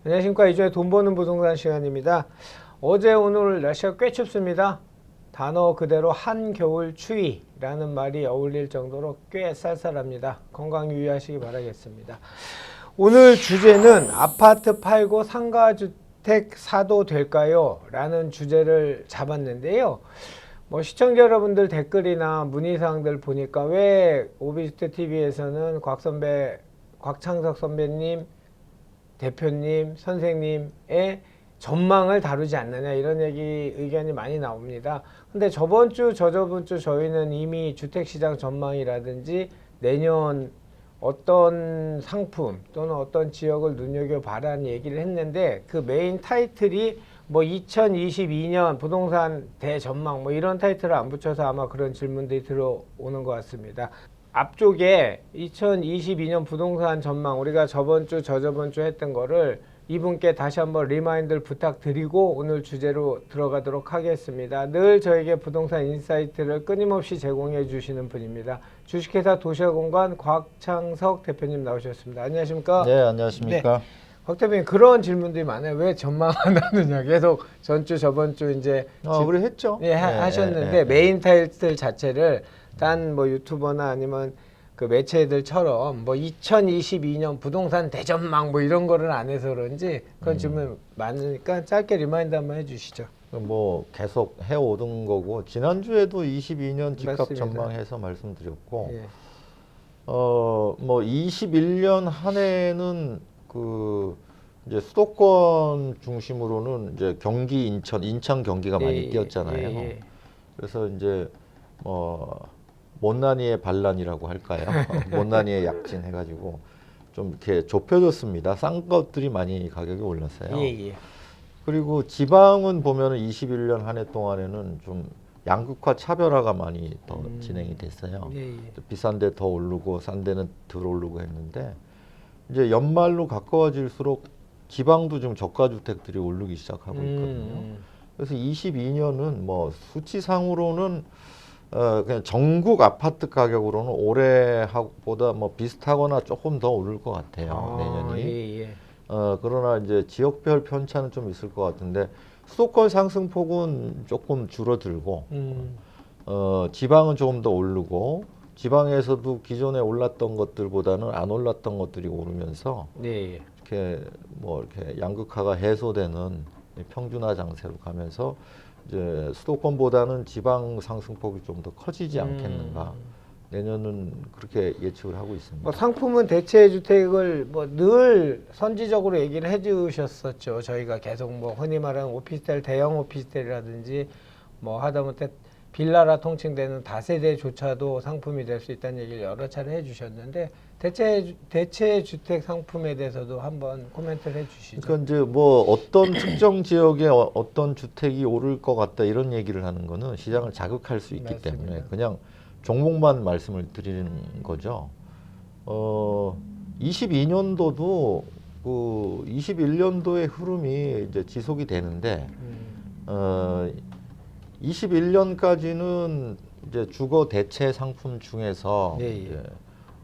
안녕하십니까. 이주의 돈 버는 부동산 시간입니다. 어제 오늘 날씨가 꽤 춥습니다. 단어 그대로 한겨울 추위라는 말이 어울릴 정도로 꽤 쌀쌀합니다. 건강 유의하시기 바라겠습니다. 오늘 주제는 아파트 팔고 상가주택 사도 될까요? 라는 주제를 잡았는데요. 시청자 여러분들 댓글이나 문의사항들 보니까 왜 오비스트TV에서는 곽창석 선배님, 대표님, 선생님의 전망을 다루지 않느냐 이런 의견이 많이 나옵니다. 근데 저번 주, 저저번 주 저희는 이미 주택시장 전망이라든지 내년 어떤 상품 또는 어떤 지역을 눈여겨봐라는 얘기를 했는데 그 메인 타이틀이 2022년 부동산 대전망 이런 타이틀을 안 붙여서 아마 그런 질문들이 들어오는 것 같습니다. 앞쪽에 2022년 부동산 전망 우리가 저번 주 저저번 주 했던 거를 이분께 다시 한번 리마인드를 부탁드리고 오늘 주제로 들어가도록 하겠습니다. 늘 저에게 부동산 인사이트를 끊임없이 제공해 주시는 분입니다. 주식회사 도시공간 곽창석 대표님 나오셨습니다. 안녕하십니까? 네, 안녕하십니까? 네. 곽 대표님 그런 질문들이 많아요. 왜 전망 안 하느냐. 계속 전주 저번 주 이제 우리 했죠. 네, 하셨는데 메인 타이틀 자체를 딴 유튜버나 아니면 그 매체들처럼 2022년 부동산 대전망 이런 거를 안 해서 그런지 그런 질문 많으니까 짧게 리마인드 한번 해주시죠. 계속 해오던 거고 지난주에도 22년 집값 맞습니다. 전망해서 말씀드렸고 예. 21년 한 해는 이제 수도권 중심으로는 이제 경기 인천 경기가 많이 뛰었잖아요. 그래서 이제 못난이의 반란이라고 할까요? 못난이의 약진 해가지고 좀 이렇게 좁혀졌습니다. 싼 것들이 많이 가격이 올랐어요. 그리고 지방은 보면은 21년 한 해 동안에는 좀 양극화 차별화가 많이 더 진행이 됐어요. 비싼 데 더 오르고 싼 데는 덜 오르고 했는데 이제 연말로 가까워질수록 지방도 좀 저가 주택들이 오르기 시작하고 있거든요. 그래서 22년은 수치상으로는 그냥 전국 아파트 가격으로는 올해보다 비슷하거나 조금 더 오를 것 같아요. 내년이. 그러나 이제 지역별 편차는 좀 있을 것 같은데 수도권 상승폭은 조금 줄어들고 지방은 조금 더 오르고 지방에서도 기존에 올랐던 것들보다는 안 올랐던 것들이 오르면서 이렇게 이렇게 양극화가 해소되는 평준화 장세로 가면서 이제 수도권보다는 지방 상승폭이 좀 더 커지지 않겠는가. 내년은 그렇게 예측을 하고 있습니다. 상품은 대체 주택을 늘 선지적으로 얘기를 해주셨었죠. 저희가 계속 흔히 말하는 오피스텔, 대형 오피스텔이라든지 하다못해 빌라라 통칭되는 다세대조차도 상품이 될 수 있다는 얘기를 여러 차례 해주셨는데 대체 주택 상품에 대해서도 한번 코멘트를 해주시죠. 그러니까 이제 어떤 특정 지역에 어떤 주택이 오를 것 같다 이런 얘기를 하는 거는 시장을 자극할 수 있기 맞습니다. 때문에 그냥 종목만 말씀을 드리는 거죠. 22년도도 21년도의 흐름이 이제 지속이 되는데 21년까지는 이제 주거 대체 상품 중에서 이제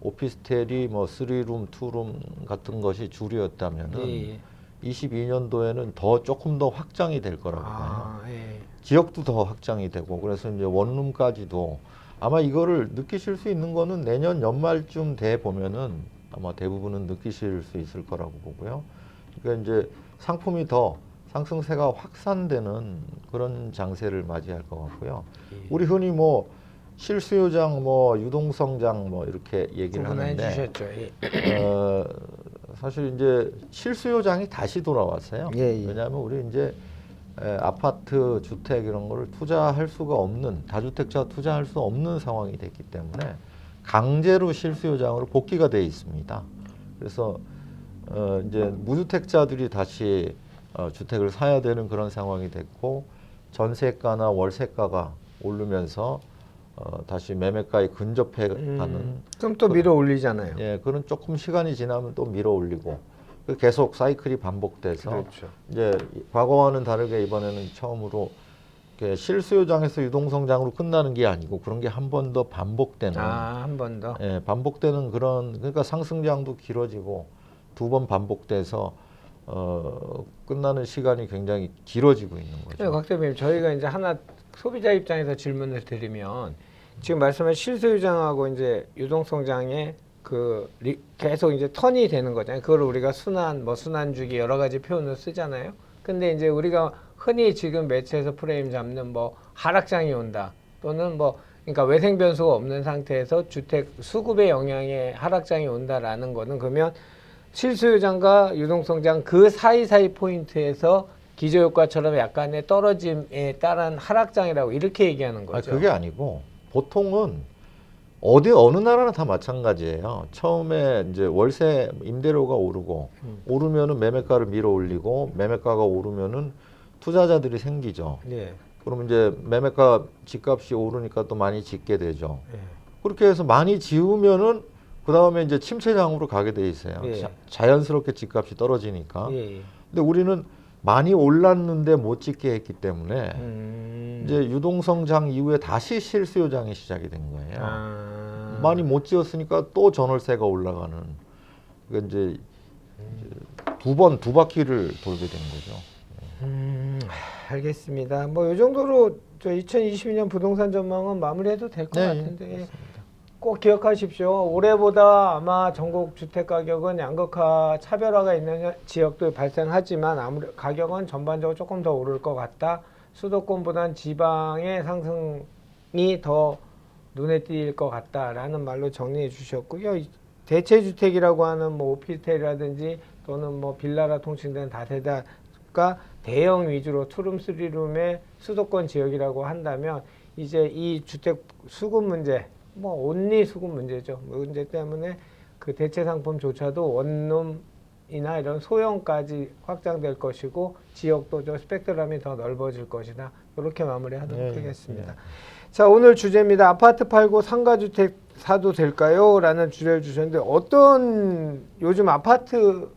오피스텔이 3룸, 2룸 같은 것이 주류였다면은 22년도에는 조금 더 확장이 될 거라고 봐요. 지역도 더 확장이 되고 그래서 이제 원룸까지도 아마 이거를 느끼실 수 있는 거는 내년 연말쯤 돼 보면은 아마 대부분은 느끼실 수 있을 거라고 보고요. 그러니까 이제 상품이 더 상승세가 확산되는 그런 장세를 맞이할 것 같고요. 우리 흔히 실수요장, 유동성장 이렇게 얘기를 하는데 사실 이제 실수요장이 다시 돌아왔어요. 왜냐하면 우리 이제 아파트, 주택 이런 거를 투자할 수가 없는 다주택자 투자할 수 없는 상황이 됐기 때문에 강제로 실수요장으로 복귀가 돼 있습니다. 그래서 이제 무주택자들이 다시 주택을 사야 되는 그런 상황이 됐고 전세가나 월세가가 오르면서 다시 매매가에 근접해가는 그럼 또 밀어 올리잖아요. 예, 그런 조금 시간이 지나면 또 밀어 올리고 계속 사이클이 반복돼서 그렇죠. 이제 과거와는 다르게 이번에는 처음으로 이렇게 실수요장에서 유동성장으로 끝나는 게 아니고 그런 게 한 번 더 반복되는 한 번 더. 예, 반복되는 그런 그러니까 상승장도 길어지고 두 번 반복돼서 끝나는 시간이 굉장히 길어지고 있는 거죠. 네, 곽 대표님, 저희가 이제 하나 소비자 입장에서 질문을 드리면 지금 말씀하신 실수요장하고 이제 유동성장의 계속 이제 턴이 되는 거잖아요. 그걸 우리가 순환주기 여러 가지 표현을 쓰잖아요. 근데 이제 우리가 흔히 지금 매체에서 프레임 잡는 뭐 하락장이 온다 또는 그러니까 외생 변수가 없는 상태에서 주택 수급의 영향에 하락장이 온다라는 거는 그러면 실수요장과 유동성장 그 사이사이 포인트에서 기저효과처럼 약간의 떨어짐에 따른 하락장이라고 이렇게 얘기하는 거죠. 그게 아니고 보통은 어느 나라나 다 마찬가지예요. 처음에 이제 월세 임대료가 오르고 오르면은 매매가를 밀어 올리고 매매가가 오르면은 투자자들이 생기죠. 예. 그럼 이제 매매가 집값이 오르니까 또 많이 짓게 되죠. 예. 그렇게 해서 많이 지으면은 그 다음에 이제 침체장으로 가게 돼 있어요. 예. 자연스럽게 집값이 떨어지니까. 예. 근데 우리는 많이 올랐는데 못 짓게 했기 때문에 이제 유동성장 이후에 다시 실수요장이 시작이 된 거예요. 많이 못 지었으니까 또 전월세가 올라가는. 그러니까 이제 두 바퀴를 돌게 된 거죠. 알겠습니다. 뭐 이 정도로 저 2022년 부동산 전망은 마무리해도 될 것 같은데 꼭 기억하십시오. 올해보다 아마 전국 주택 가격은 양극화 차별화가 있는 지역도 발생하지만 아무래도 가격은 전반적으로 조금 더 오를 것 같다. 수도권보단 지방의 상승이 더 눈에 띌 것 같다라는 말로 정리해 주셨고요. 대체주택이라고 하는 뭐 오피스텔이라든지 또는 뭐 빌라라 통칭되는 다세대가 대형 위주로 투룸, 쓰리룸의 수도권 지역이라고 한다면 이제 이 주택 수급 문제, 뭐 온리 수급 문제죠. 문제 때문에 그 대체 상품조차도 원룸이나 이런 소형까지 확장될 것이고 지역도 저 스펙트럼이 더 넓어질 것이다. 이렇게 마무리하도록 하겠습니다. 자, 오늘 주제입니다. 아파트 팔고 상가주택 사도 될까요? 라는 주제를 주셨는데 어떤 요즘 아파트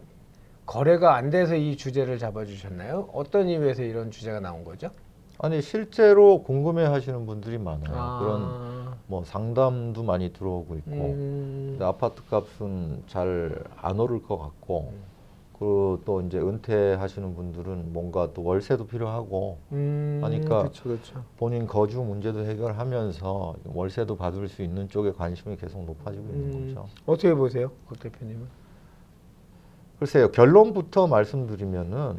거래가 안 돼서 이 주제를 잡아주셨나요? 어떤 이유에서 이런 주제가 나온 거죠? 아니 실제로 궁금해 하시는 분들이 많아요. 그런 뭐 상담도 많이 들어오고 있고 근데 아파트 값은 잘 안 오를 것 같고 그리고 또 이제 은퇴하시는 분들은 뭔가 또 월세도 필요하고 하니까 그쵸. 본인 거주 문제도 해결하면서 월세도 받을 수 있는 쪽에 관심이 계속 높아지고 있는 거죠. 어떻게 보세요, 박 대표님은? 글쎄요, 결론부터 말씀드리면은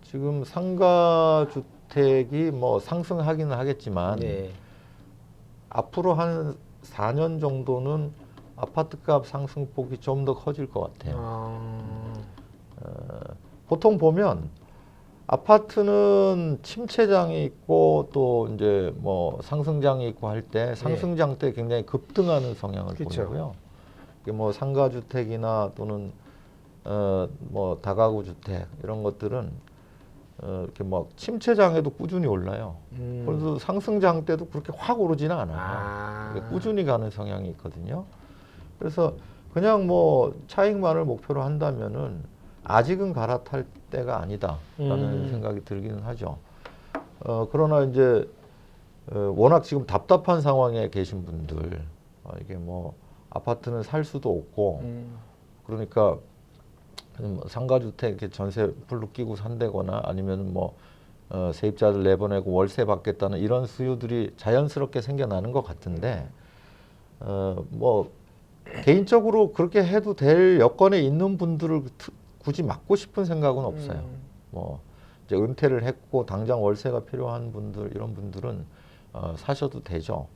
지금 상가 주택이 뭐 상승하기는 하겠지만 앞으로 한 4년 정도는 아파트값 상승폭이 좀 더 커질 것 같아요. 보통 보면 아파트는 침체장이 있고 또 이제 뭐 상승장이 있고 할 때 상승장 때 굉장히 급등하는 성향을 보이고요. 이게 뭐 상가 주택이나 또는 뭐 다가구 주택 이런 것들은 이렇게 막 침체장에도 꾸준히 올라요. 그래서 상승장 때도 그렇게 확 오르지는 않아요. 꾸준히 가는 성향이 있거든요. 그래서 그냥 뭐 차익만을 목표로 한다면은 아직은 갈아탈 때가 아니다라는 생각이 들기는 하죠. 그러나 이제 워낙 지금 답답한 상황에 계신 분들 이게 뭐 아파트는 살 수도 없고 그러니까 상가주택 이렇게 전세 풀로 끼고 산다거나 아니면 뭐 세입자들 내보내고 월세 받겠다는 이런 수요들이 자연스럽게 생겨나는 것 같은데 뭐 개인적으로 그렇게 해도 될 여건에 있는 분들을 굳이 막고 싶은 생각은 없어요. 뭐 이제 은퇴를 했고 당장 월세가 필요한 분들 이런 분들은 사셔도 되죠.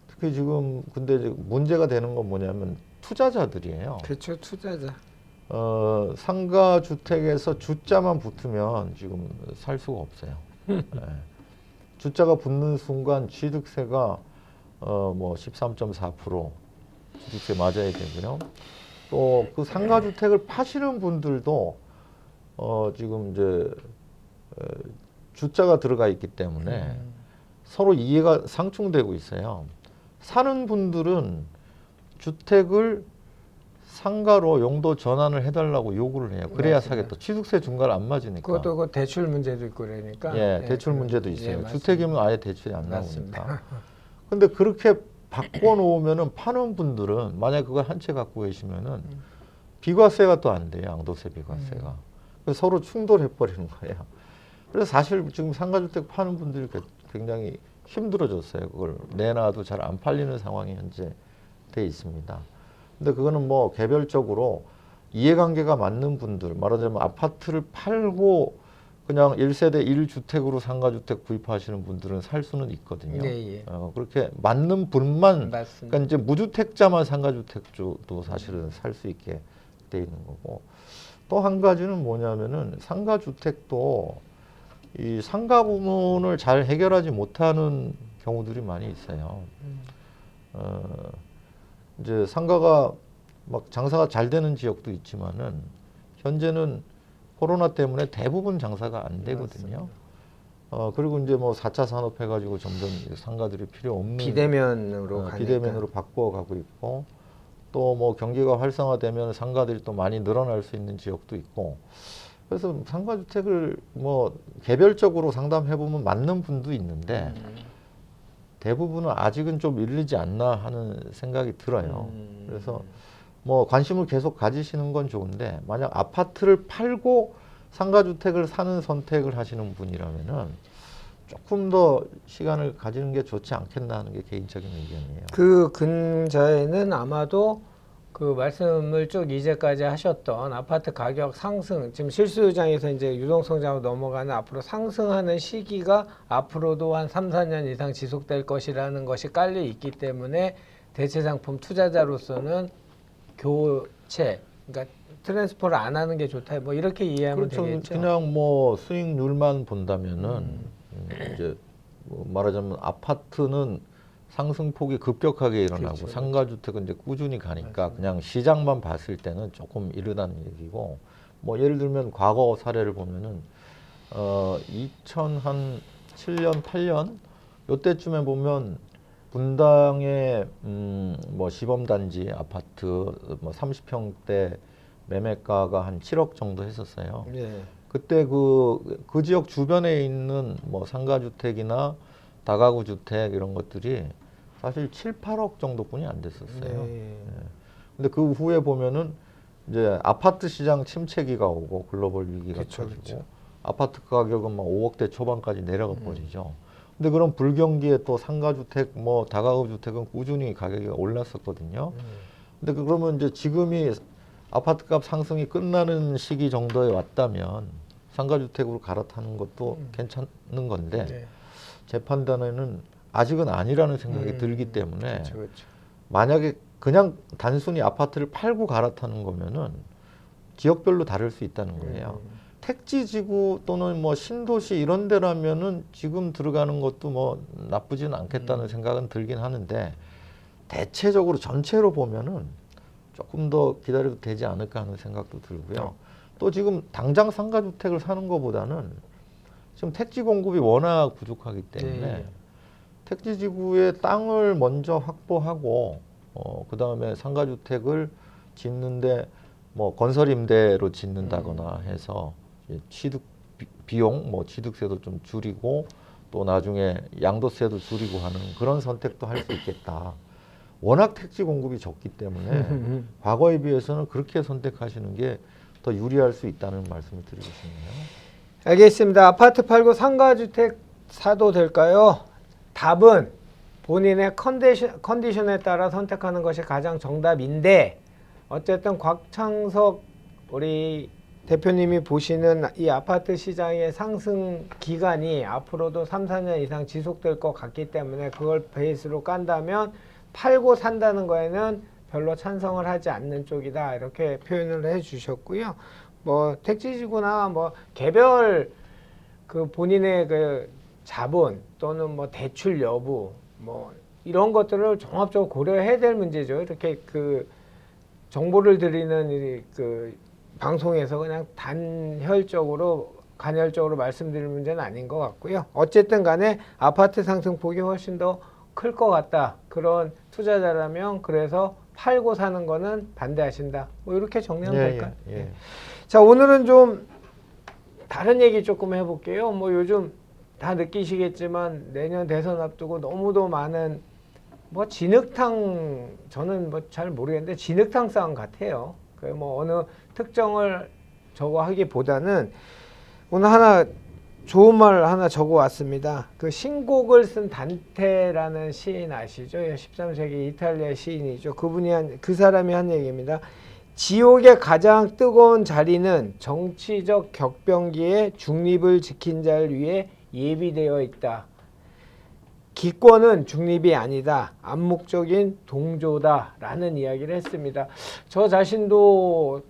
특히 지금 근데 이제 문제가 되는 건 뭐냐면 투자자들이에요. 그렇죠, 투자자. 상가 주택에서 주자만 붙으면 지금 살 수가 없어요. 주자가 붙는 순간 취득세가 뭐 13.4% 취득세 맞아야 되고요. 또 그 상가주택을 파시는 분들도 지금 이제 주자가 들어가 있기 때문에 서로 이해가 상충되고 있어요. 사는 분들은 주택을 상가로 용도 전환을 해달라고 요구를 해요. 그래야 맞습니다. 사겠다. 취득세 중과를 안 맞으니까. 그것도 그 대출 문제도 있고 그러니까. 예, 대출 문제도 있어요. 맞습니다. 주택이면 아예 대출이 안 맞습니다. 나오니까. 근데 그렇게 바꿔놓으면은 파는 분들은 만약 그걸 한 채 갖고 계시면은 비과세가 또 안 돼요. 양도세 비과세가. 그래서 서로 충돌해 버리는 거예요. 그래서 사실 지금 상가주택 파는 분들이 굉장히 힘들어졌어요. 그걸 내놔도 잘 안 팔리는 상황이 현재 돼 있습니다. 근데 그거는 뭐 개별적으로 이해관계가 맞는 분들, 말하자면 아파트를 팔고 그냥 1세대 1주택으로 상가주택 구입하시는 분들은 살 수는 있거든요. 네, 예. 그렇게 맞는 분만, 맞습니다. 그러니까 이제 무주택자만 상가주택도 사실은 살 수 있게 돼 있는 거고. 또 한 가지는 뭐냐면은 상가주택도 이 상가 부문을 잘 해결하지 못하는 경우들이 많이 있어요. 이제 상가가 막 장사가 잘 되는 지역도 있지만은 현재는 코로나 때문에 대부분 장사가 안 되거든요. 그리고 이제 뭐 4차 산업 해가지고 점점 상가들이 필요 없는 비대면으로 가니까. 비대면으로 바꿔가고 있고, 또 뭐 경기가 활성화되면 상가들이 또 많이 늘어날 수 있는 지역도 있고, 그래서 상가주택을 뭐 개별적으로 상담해 보면 맞는 분도 있는데 대부분은 아직은 좀 이르지 않나 하는 생각이 들어요. 그래서 뭐 관심을 계속 가지시는 건 좋은데, 만약 아파트를 팔고 상가주택을 사는 선택을 하시는 분이라면은 조금 더 시간을 가지는 게 좋지 않겠나 하는 게 개인적인 의견이에요. 그 근자에는 아마도 그 말씀을 쭉 이제까지 하셨던 아파트 가격 상승, 지금 실수요장에서 이제 유동성장으로 넘어가는 앞으로 상승하는 시기가 앞으로도 한 3, 4년 이상 지속될 것이라는 것이 깔려 있기 때문에 대체상품 투자자로서는 교체, 그러니까 트랜스퍼를 안 하는 게 좋다. 뭐 이렇게 이해하면 그렇죠. 되겠죠. 그냥 뭐 수익률만 본다면은 이제 뭐 말하자면 아파트는 상승폭이 급격하게 일어나고 그렇죠, 상가주택은 이제 꾸준히 가니까 맞습니다. 그냥 시장만 봤을 때는 조금 이르다는 얘기고, 뭐 예를 들면 과거 사례를 보면은 2007년 8년 요때쯤에 보면 분당의 뭐 시범단지 아파트 뭐 30평대 매매가가 한 7억 정도 했었어요. 네. 그때 그 지역 주변에 있는 뭐 상가주택이나 다가구 주택 이런 것들이 사실 7, 8억 정도뿐이 안 됐었어요. 네. 근데 그 후에 보면은 이제 아파트 시장 침체기가 오고 글로벌 위기가 그쵸, 터지고 그쵸. 아파트 가격은 막 5억대 초반까지 내려가 버리죠. 근데 그런 불경기에 또 상가주택 뭐 다가구 주택은 꾸준히 가격이 올랐었거든요. 근데 그러면 이제 지금이 아파트값 상승이 끝나는 시기 정도에 왔다면 상가주택으로 갈아타는 것도 괜찮은 건데 네. 제 판단에는 아직은 아니라는 생각이 들기 때문에 그렇죠, 그렇죠. 만약에 그냥 단순히 아파트를 팔고 갈아타는 거면은 지역별로 다를 수 있다는 거예요. 택지지구 또는 뭐 신도시 이런 데라면은 지금 들어가는 것도 뭐 나쁘지는 않겠다는 생각은 들긴 하는데, 대체적으로 전체로 보면은 조금 더 기다려도 되지 않을까 하는 생각도 들고요. 또 지금 당장 상가주택을 사는 것보다는 지금 택지 공급이 워낙 부족하기 때문에 네. 택지지구에 땅을 먼저 확보하고 그 다음에 상가주택을 짓는데 뭐 건설 임대로 짓는다거나 해서 취득 비용, 뭐 취득세도 좀 줄이고 또 나중에 양도세도 줄이고 하는 그런 선택도 할 수 있겠다. 워낙 택지 공급이 적기 때문에 과거에 비해서는 그렇게 선택하시는 게 더 유리할 수 있다는 말씀을 드리고 싶네요. 알겠습니다. 아파트 팔고 상가주택 사도 될까요? 답은 본인의 컨디션에 따라 선택하는 것이 가장 정답인데, 어쨌든 곽창석 우리 대표님이 보시는 이 아파트 시장의 상승 기간이 앞으로도 3, 4년 이상 지속될 것 같기 때문에 그걸 베이스로 깐다면 팔고 산다는 거에는 별로 찬성을 하지 않는 쪽이다, 이렇게 표현을 해 주셨고요. 뭐 택지지구나 뭐 개별 그 본인의 그 자본 또는 뭐 대출 여부 뭐 이런 것들을 종합적으로 고려해야 될 문제죠. 이렇게 그 정보를 드리는 그 방송에서 그냥 단혈적으로 간헐적으로 말씀드릴 문제는 아닌 것 같고요. 어쨌든 간에 아파트 상승폭이 훨씬 더 클 것 같다. 그런 투자자라면 그래서 팔고 사는 거는 반대하신다. 뭐 이렇게 정리하면 될까요? 예. 자, 오늘은 좀 다른 얘기 조금 해볼게요. 뭐 요즘 다 느끼시겠지만 내년 대선 앞두고 너무도 많은 뭐 진흙탕, 저는 뭐 잘 모르겠는데 진흙탕 싸움 같아요. 그 뭐 어느 특정을 저거 하기보다는 오늘 하나 좋은 말 하나 적어 왔습니다. 그 신곡을 쓴 단테라는 시인 아시죠? 13세기 이탈리아 시인이죠. 그 사람이 한 얘기입니다. 지옥의 가장 뜨거운 자리는 정치적 격변기에 중립을 지킨 자를 위해 예비되어 있다. 기권은 중립이 아니다. 암묵적인 동조다. 라는 이야기를 했습니다. 저 자신도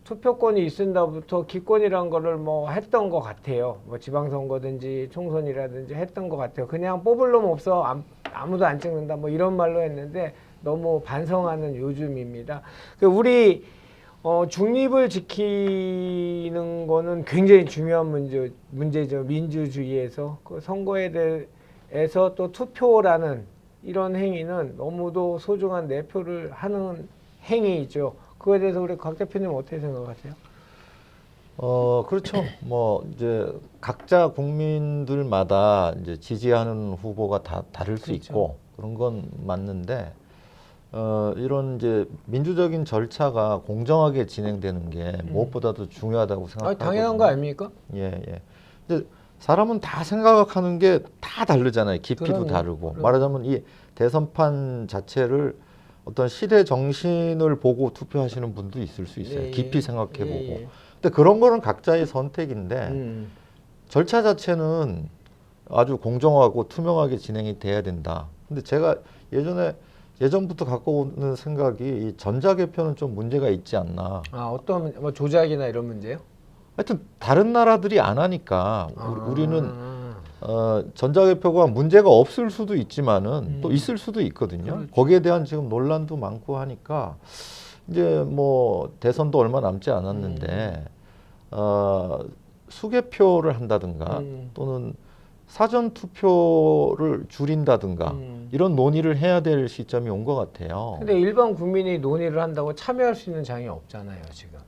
투표권이 있은다부터 기권이란 거를 뭐 했던 것 같아요. 뭐 지방선거든지 총선이라든지 했던 것 같아요. 그냥 뽑을 놈 없어. 아무도 안 찍는다. 뭐 이런 말로 했는데 너무 반성하는 요즘입니다. 우리 중립을 지키는 거는 굉장히 중요한 문제죠. 민주주의에서. 그 선거에 대해서 또 투표라는 이런 행위는 너무도 소중한 내 표를 하는 행위이죠. 그거에 대해서 우리 곽 대표님 어떻게 생각하세요? 그렇죠. 뭐 이제 각자 국민들마다 이제 지지하는 후보가 다 다를 수 그렇죠. 있고 그런 건 맞는데 이런 이제 민주적인 절차가 공정하게 진행되는 게 무엇보다도 중요하다고 생각하거든요. 당연한 거 아닙니까? 예. 근데 사람은 다 생각하는 게 다 다르잖아요. 깊이도 다르고. 말하자면 이 대선판 자체를 어떤 시대 정신을 보고 투표하시는 분도 있을 수 있어요. 깊이 생각해보고. 근데 그런 거는 각자의 선택인데 절차 자체는 아주 공정하고 투명하게 진행이 돼야 된다. 근데 제가 예전부터 갖고 오는 생각이 이 전자개표는 좀 문제가 있지 않나. 어떤 뭐 조작이나 이런 문제요? 하여튼 다른 나라들이 안 하니까 우리는 전자개표가 문제가 없을 수도 있지만은 또 있을 수도 있거든요. 그렇죠. 거기에 대한 지금 논란도 많고 하니까 이제 뭐 대선도 얼마 남지 않았는데 수개표를 한다든가 또는 사전 투표를 줄인다든가 이런 논의를 해야 될 시점이 온 것 같아요. 근데 일반 국민이 논의를 한다고 참여할 수 있는 장이 없잖아요, 지금.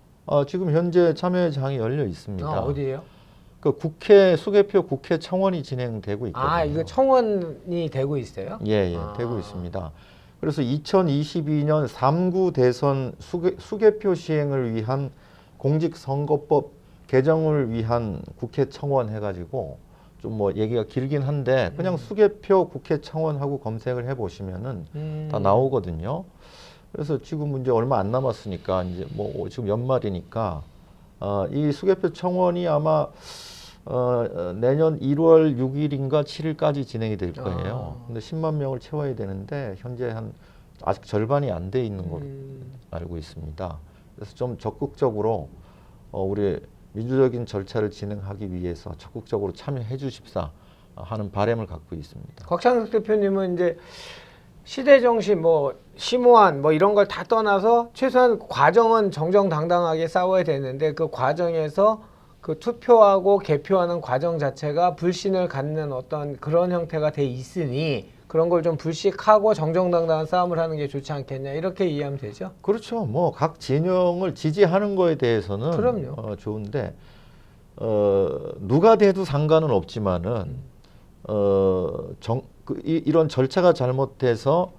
지금 현재 참여장이 열려 있습니다. 어디예요? 그 국회 수개표 국회 청원이 진행되고 있거든요. 이거 청원이 되고 있어요? 예, 되고 있습니다. 그래서 2022년 3구 대선 수개표 시행을 위한 공직선거법 개정을 위한 국회 청원 해가지고 좀 뭐 얘기가 길긴 한데 그냥 수개표 국회 청원하고 검색을 해보시면은 다 나오거든요. 그래서 지금 이제 얼마 안 남았으니까 이제 뭐 지금 연말이니까 이 수개표 청원이 아마 내년 1월 6일인가 7일까지 진행이 될 거예요. 근데 10만 명을 채워야 되는데 현재 아직 절반이 안 돼 있는 걸로 알고 있습니다. 그래서 좀 적극적으로 우리 민주적인 절차를 진행하기 위해서 적극적으로 참여해 주십사 하는 바람을 갖고 있습니다. 곽창석 대표님은 이제 시대 정신, 뭐 심오한 뭐 이런 걸 다 떠나서 최소한 과정은 정정당당하게 싸워야 되는데 그 과정에서 그 투표하고 개표하는 과정 자체가 불신을 갖는 어떤 그런 형태가 돼 있으니 그런 걸 좀 불식하고 정정당당한 싸움을 하는 게 좋지 않겠냐 이렇게 이해하면 되죠? 그렇죠. 뭐 각 진영을 지지하는 거에 대해서는 그럼요. 좋은데 누가 돼도 상관은 없지만은 이런 절차가 잘못돼서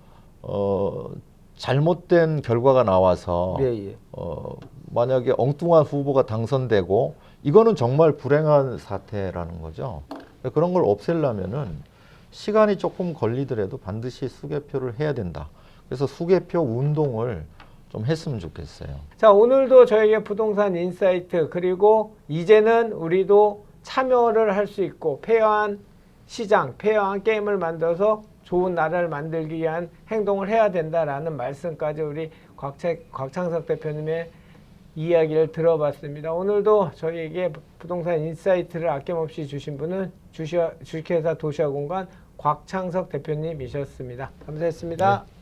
잘못된 결과가 나와서 만약에 엉뚱한 후보가 당선되고 이거는 정말 불행한 사태라는 거죠. 그런 걸 없애려면은 시간이 조금 걸리더라도 반드시 수개표를 해야 된다. 그래서 수개표 운동을 좀 했으면 좋겠어요. 자, 오늘도 저에게 부동산 인사이트 그리고 이제는 우리도 참여를 할 수 있고 페어한 시장, 페어한 게임을 만들어서 좋은 나라를 만들기 위한 행동을 해야 된다라는 말씀까지 우리 곽창석 대표님의 이야기를 들어봤습니다. 오늘도 저희에게 부동산 인사이트를 아낌없이 주신 분은 주식회사 도시화공간 곽창석 대표님이셨습니다. 감사했습니다. 네.